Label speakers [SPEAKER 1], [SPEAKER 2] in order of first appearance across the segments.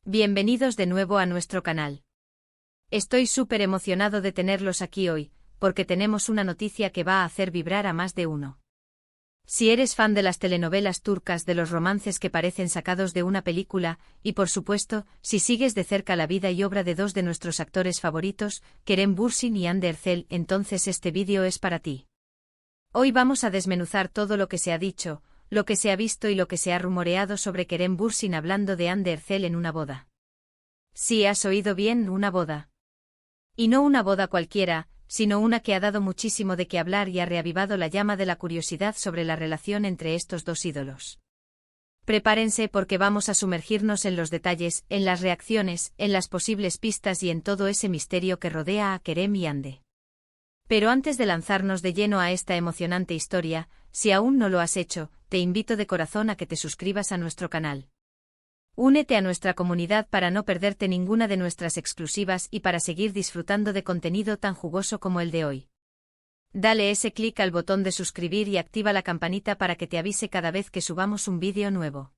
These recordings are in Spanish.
[SPEAKER 1] Bienvenidos de nuevo a nuestro canal. Estoy súper emocionado de tenerlos aquí hoy, porque tenemos una noticia que va a hacer vibrar a más de uno. Si eres fan de las telenovelas turcas, de los romances que parecen sacados de una película, y por supuesto, si sigues de cerca la vida y obra de dos de nuestros actores favoritos, Kerem Bürsin y Hande Erçel, entonces este vídeo es para ti. Hoy vamos a desmenuzar todo lo que se ha dicho, lo que se ha visto y lo que se ha rumoreado sobre Kerem Bürsin hablando de Hande Erçel en una boda. Sí, has oído bien, una boda. Y no una boda cualquiera, sino una que ha dado muchísimo de qué hablar y ha reavivado la llama de la curiosidad sobre la relación entre estos dos ídolos. Prepárense porque vamos a sumergirnos en los detalles, en las reacciones, en las posibles pistas y en todo ese misterio que rodea a Kerem y Hande. Pero antes de lanzarnos de lleno a esta emocionante historia, si aún no lo has hecho, te invito de corazón a que te suscribas a nuestro canal. Únete a nuestra comunidad para no perderte ninguna de nuestras exclusivas y para seguir disfrutando de contenido tan jugoso como el de hoy. Dale ese clic al botón de suscribir y activa la campanita para que te avise cada vez que subamos un vídeo nuevo.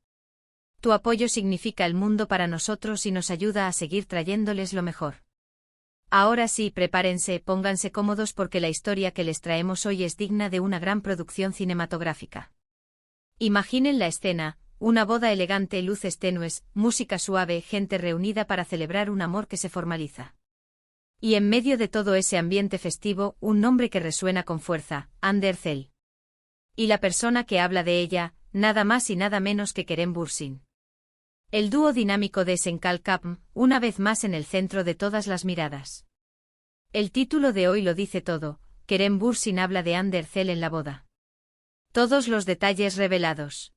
[SPEAKER 1] Tu apoyo significa el mundo para nosotros y nos ayuda a seguir trayéndoles lo mejor. Ahora sí, prepárense, pónganse cómodos porque la historia que les traemos hoy es digna de una gran producción cinematográfica. Imaginen la escena. Una boda elegante, luces tenues, música suave, gente reunida para celebrar un amor que se formaliza. Y en medio de todo ese ambiente festivo, un nombre que resuena con fuerza, Hande Erçel. Y la persona que habla de ella, nada más y nada menos que Kerem Bürsin. El dúo dinámico de Senkalkapm, una vez más en el centro de todas las miradas. El título de hoy lo dice todo, Kerem Bürsin habla de Hande Erçel en la boda. Todos los detalles revelados.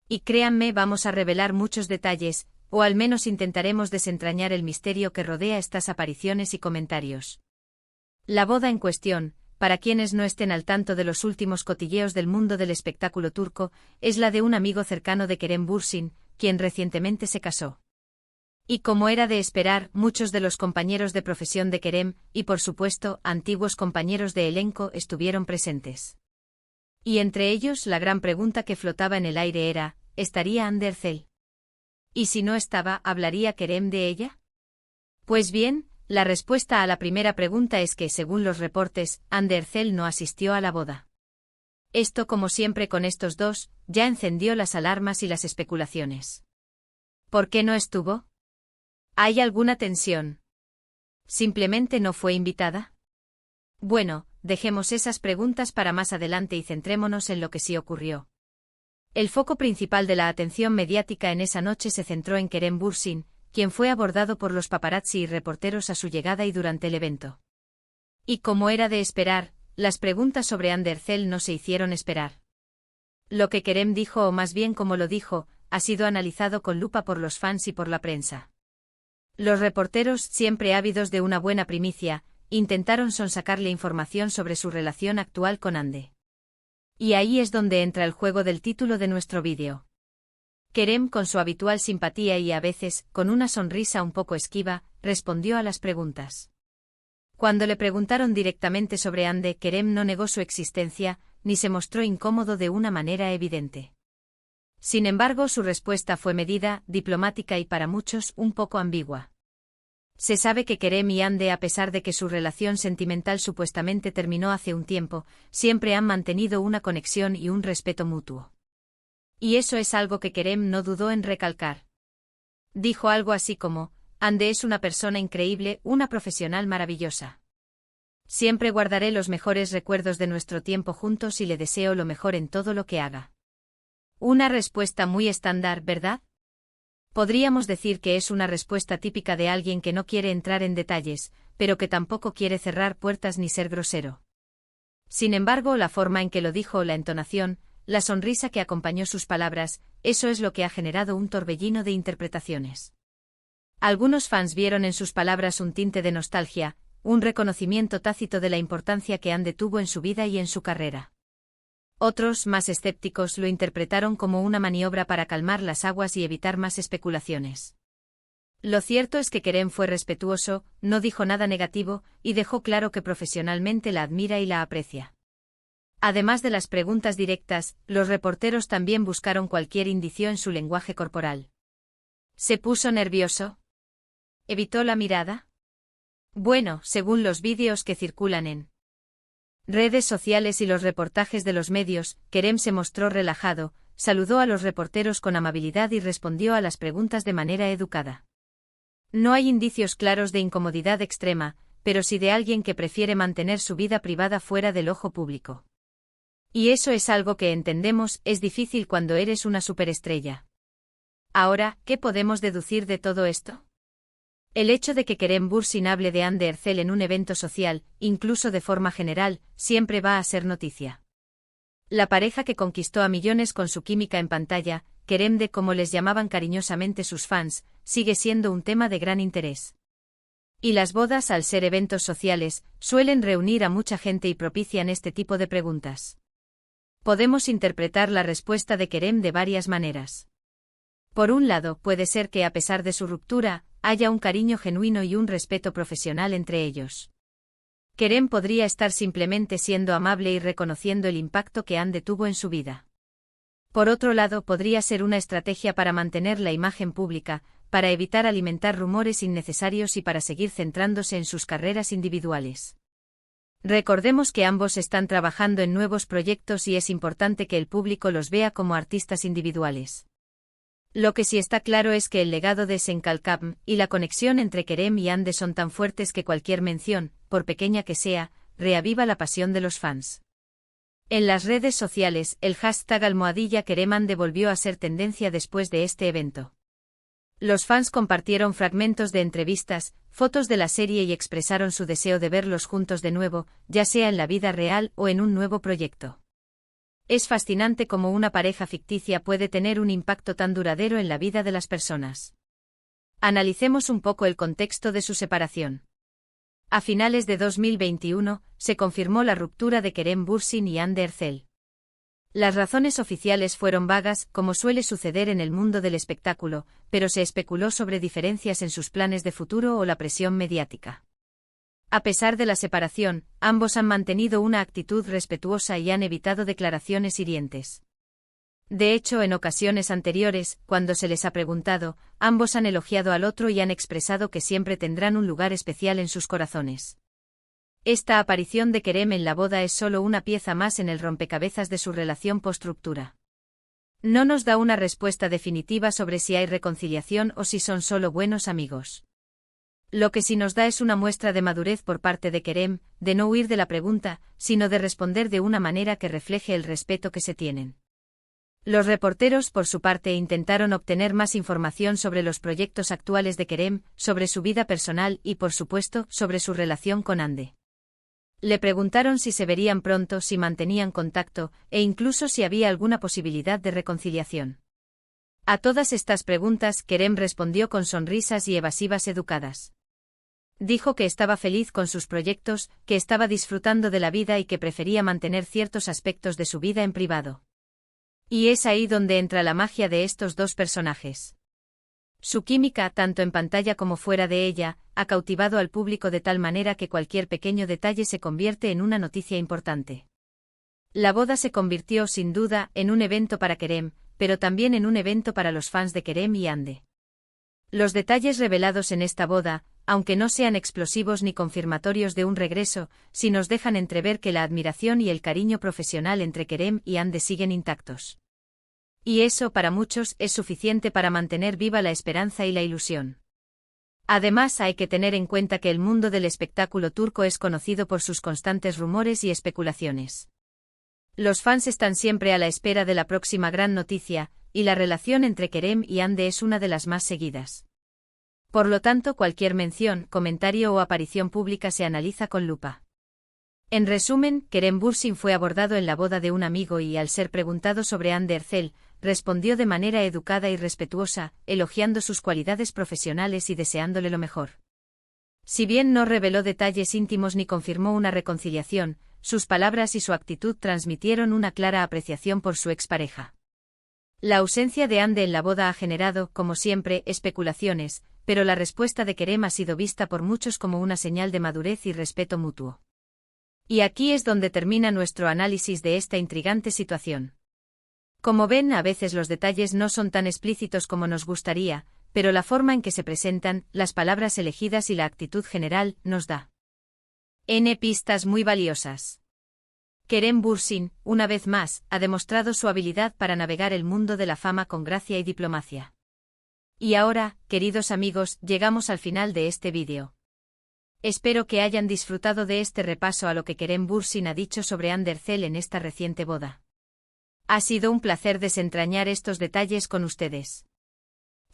[SPEAKER 1] Y créanme, vamos a revelar muchos detalles, o al menos intentaremos desentrañar el misterio que rodea estas apariciones y comentarios. La boda en cuestión, para quienes no estén al tanto de los últimos cotilleos del mundo del espectáculo turco, es la de un amigo cercano de Kerem Bürsin, quien recientemente se casó. Y como era de esperar, muchos de los compañeros de profesión de Kerem, y por supuesto, antiguos compañeros de elenco, estuvieron presentes. Y entre ellos la gran pregunta que flotaba en el aire era, ¿estaría Hande Erçel? ¿Y si no estaba, hablaría Kerem de ella? Pues bien, la respuesta a la primera pregunta es que, según los reportes, Hande Erçel no asistió a la boda. Esto, como siempre con estos dos, ya encendió las alarmas y las especulaciones. ¿Por qué no estuvo? ¿Hay alguna tensión? ¿Simplemente no fue invitada? Bueno, dejemos esas preguntas para más adelante y centrémonos en lo que sí ocurrió. El foco principal de la atención mediática en esa noche se centró en Kerem Bürsin, quien fue abordado por los paparazzi y reporteros a su llegada y durante el evento. Y como era de esperar, las preguntas sobre Hande Erçel no se hicieron esperar. Lo que Kerem dijo, o más bien como lo dijo, ha sido analizado con lupa por los fans y por la prensa. Los reporteros, siempre ávidos de una buena primicia, intentaron sonsacarle información sobre su relación actual con Hande. Y ahí es donde entra el juego del título de nuestro vídeo. Kerem, con su habitual simpatía y a veces, con una sonrisa un poco esquiva, respondió a las preguntas. Cuando le preguntaron directamente sobre Hande, Kerem no negó su existencia, ni se mostró incómodo de una manera evidente. Sin embargo, su respuesta fue medida, diplomática y para muchos, un poco ambigua. Se sabe que Kerem y Hande, a pesar de que su relación sentimental supuestamente terminó hace un tiempo, siempre han mantenido una conexión y un respeto mutuo. Y eso es algo que Kerem no dudó en recalcar. Dijo algo así como, Hande es una persona increíble, una profesional maravillosa. Siempre guardaré los mejores recuerdos de nuestro tiempo juntos y le deseo lo mejor en todo lo que haga. Una respuesta muy estándar, ¿verdad? Podríamos decir que es una respuesta típica de alguien que no quiere entrar en detalles, pero que tampoco quiere cerrar puertas ni ser grosero. Sin embargo, la forma en que lo dijo, la entonación, la sonrisa que acompañó sus palabras, eso es lo que ha generado un torbellino de interpretaciones. Algunos fans vieron en sus palabras un tinte de nostalgia, un reconocimiento tácito de la importancia que Hande tuvo en su vida y en su carrera. Otros, más escépticos, lo interpretaron como una maniobra para calmar las aguas y evitar más especulaciones. Lo cierto es que Kerem fue respetuoso, no dijo nada negativo, y dejó claro que profesionalmente la admira y la aprecia. Además de las preguntas directas, los reporteros también buscaron cualquier indicio en su lenguaje corporal. ¿Se puso nervioso? ¿Evitó la mirada? Bueno, según los vídeos que circulan en redes sociales y los reportajes de los medios, Kerem se mostró relajado, saludó a los reporteros con amabilidad y respondió a las preguntas de manera educada. No hay indicios claros de incomodidad extrema, pero sí de alguien que prefiere mantener su vida privada fuera del ojo público. Y eso es algo que entendemos, es difícil cuando eres una superestrella. Ahora, ¿qué podemos deducir de todo esto? El hecho de que Kerem Bürsin hable de Hande Erçel en un evento social, incluso de forma general, siempre va a ser noticia. La pareja que conquistó a millones con su química en pantalla, Kerem de como les llamaban cariñosamente sus fans, sigue siendo un tema de gran interés. Y las bodas, al ser eventos sociales, suelen reunir a mucha gente y propician este tipo de preguntas. Podemos interpretar la respuesta de Kerem de varias maneras. Por un lado, puede ser que a pesar de su ruptura, haya un cariño genuino y un respeto profesional entre ellos. Kerem podría estar simplemente siendo amable y reconociendo el impacto que Hande tuvo en su vida. Por otro lado, podría ser una estrategia para mantener la imagen pública, para evitar alimentar rumores innecesarios y para seguir centrándose en sus carreras individuales. Recordemos que ambos están trabajando en nuevos proyectos y es importante que el público los vea como artistas individuales. Lo que sí está claro es que el legado de Sen Kalkam y la conexión entre Kerem y Hande son tan fuertes que cualquier mención, por pequeña que sea, reaviva la pasión de los fans. En las redes sociales, el hashtag #KeremHande volvió a ser tendencia después de este evento. Los fans compartieron fragmentos de entrevistas, fotos de la serie y expresaron su deseo de verlos juntos de nuevo, ya sea en la vida real o en un nuevo proyecto. Es fascinante cómo una pareja ficticia puede tener un impacto tan duradero en la vida de las personas. Analicemos un poco el contexto de su separación. A finales de 2021, se confirmó la ruptura de Kerem Bürsin y Hande Erçel. Las razones oficiales fueron vagas, como suele suceder en el mundo del espectáculo, pero se especuló sobre diferencias en sus planes de futuro o la presión mediática. A pesar de la separación, ambos han mantenido una actitud respetuosa y han evitado declaraciones hirientes. De hecho, en ocasiones anteriores, cuando se les ha preguntado, ambos han elogiado al otro y han expresado que siempre tendrán un lugar especial en sus corazones. Esta aparición de Kerem en la boda es solo una pieza más en el rompecabezas de su relación post-ruptura. No nos da una respuesta definitiva sobre si hay reconciliación o si son solo buenos amigos. Lo que sí nos da es una muestra de madurez por parte de Kerem, de no huir de la pregunta, sino de responder de una manera que refleje el respeto que se tienen. Los reporteros, por su parte, intentaron obtener más información sobre los proyectos actuales de Kerem, sobre su vida personal y, por supuesto, sobre su relación con Hande. Le preguntaron si se verían pronto, si mantenían contacto, e incluso si había alguna posibilidad de reconciliación. A todas estas preguntas, Kerem respondió con sonrisas y evasivas educadas. Dijo que estaba feliz con sus proyectos, que estaba disfrutando de la vida y que prefería mantener ciertos aspectos de su vida en privado. Y es ahí donde entra la magia de estos dos personajes. Su química, tanto en pantalla como fuera de ella, ha cautivado al público de tal manera que cualquier pequeño detalle se convierte en una noticia importante. La boda se convirtió, sin duda, en un evento para Kerem, pero también en un evento para los fans de Kerem y Hande. Los detalles revelados en esta boda, aunque no sean explosivos ni confirmatorios de un regreso, sí nos dejan entrever que la admiración y el cariño profesional entre Kerem y Hande siguen intactos. Y eso, para muchos, es suficiente para mantener viva la esperanza y la ilusión. Además, hay que tener en cuenta que el mundo del espectáculo turco es conocido por sus constantes rumores y especulaciones. Los fans están siempre a la espera de la próxima gran noticia, y la relación entre Kerem y Hande es una de las más seguidas. Por lo tanto, cualquier mención, comentario o aparición pública se analiza con lupa. En resumen, Kerem Bürsin fue abordado en la boda de un amigo y, al ser preguntado sobre Hande Erçel, respondió de manera educada y respetuosa, elogiando sus cualidades profesionales y deseándole lo mejor. Si bien no reveló detalles íntimos ni confirmó una reconciliación, sus palabras y su actitud transmitieron una clara apreciación por su expareja. La ausencia de Hande en la boda ha generado, como siempre, especulaciones, pero la respuesta de Kerem ha sido vista por muchos como una señal de madurez y respeto mutuo. Y aquí es donde termina nuestro análisis de esta intrigante situación. Como ven, a veces los detalles no son tan explícitos como nos gustaría, pero la forma en que se presentan, las palabras elegidas y la actitud general, nos da N pistas muy valiosas. Kerem Bürsin, una vez más, ha demostrado su habilidad para navegar el mundo de la fama con gracia y diplomacia. Y ahora, queridos amigos, llegamos al final de este vídeo. Espero que hayan disfrutado de este repaso a lo que Kerem Bürsin ha dicho sobre Andercel en esta reciente boda. Ha sido un placer desentrañar estos detalles con ustedes.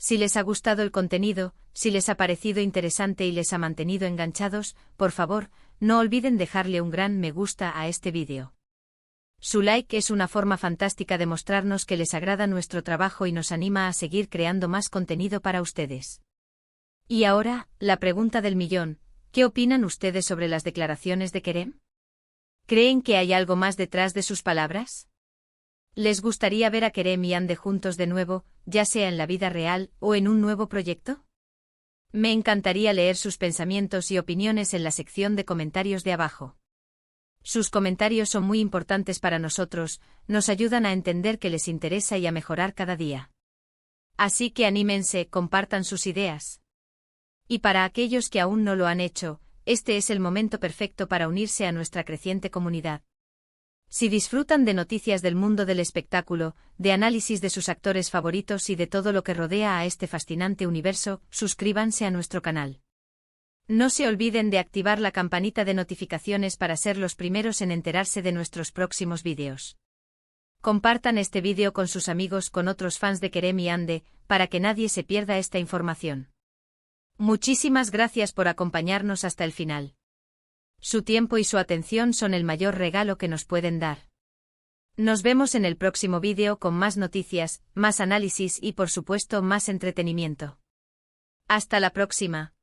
[SPEAKER 1] Si les ha gustado el contenido, si les ha parecido interesante y les ha mantenido enganchados, por favor, no olviden dejarle un gran me gusta a este vídeo. Su like es una forma fantástica de mostrarnos que les agrada nuestro trabajo y nos anima a seguir creando más contenido para ustedes. Y ahora, la pregunta del millón, ¿qué opinan ustedes sobre las declaraciones de Kerem? ¿Creen que hay algo más detrás de sus palabras? ¿Les gustaría ver a Kerem y Hande juntos de nuevo, ya sea en la vida real o en un nuevo proyecto? Me encantaría leer sus pensamientos y opiniones en la sección de comentarios de abajo. Sus comentarios son muy importantes para nosotros, nos ayudan a entender que les interesa y a mejorar cada día. Así que anímense, compartan sus ideas. Y para aquellos que aún no lo han hecho, este es el momento perfecto para unirse a nuestra creciente comunidad. Si disfrutan de noticias del mundo del espectáculo, de análisis de sus actores favoritos y de todo lo que rodea a este fascinante universo, suscríbanse a nuestro canal. No se olviden de activar la campanita de notificaciones para ser los primeros en enterarse de nuestros próximos vídeos. Compartan este vídeo con sus amigos, con otros fans de Kerem y Hande, para que nadie se pierda esta información. Muchísimas gracias por acompañarnos hasta el final. Su tiempo y su atención son el mayor regalo que nos pueden dar. Nos vemos en el próximo vídeo con más noticias, más análisis y por supuesto más entretenimiento. Hasta la próxima.